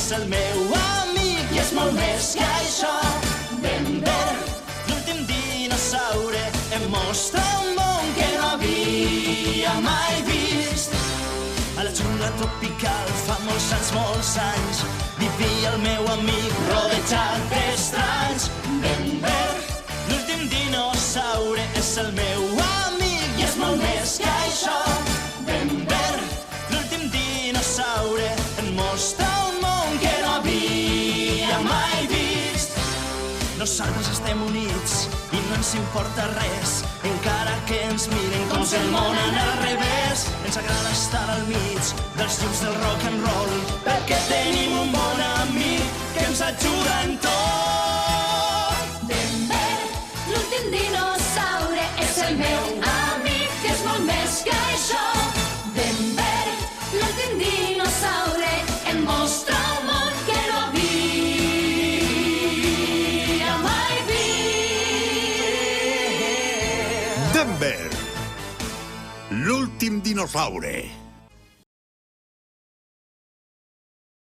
és el meu amic i és molt més que això. Denver, l'últim dinosaure, em mostra un món que no havia mai vist. A la jungla tropical fa molts anys vivia el meu amic rodejat d'estranys. Denver, l'últim dinosaure, és el meu amic i és molt més que això. Denver, l'últim dinosaure, em mostra un món que no havia mai vist. Nosaltres estem units i no ens importa res, encara que ens miren com si el món anés al revés. Ens agrada estar al mig dels llums del rock and roll, perquè tenim un bon amic que ens ajuda en tot. Denver, l'últim dinosaure, és el meu amic, que és molt més que això. Denver, l'últim dinosaure, em mostra un món que no havia mai vist. Denver, l'últim dinosaure.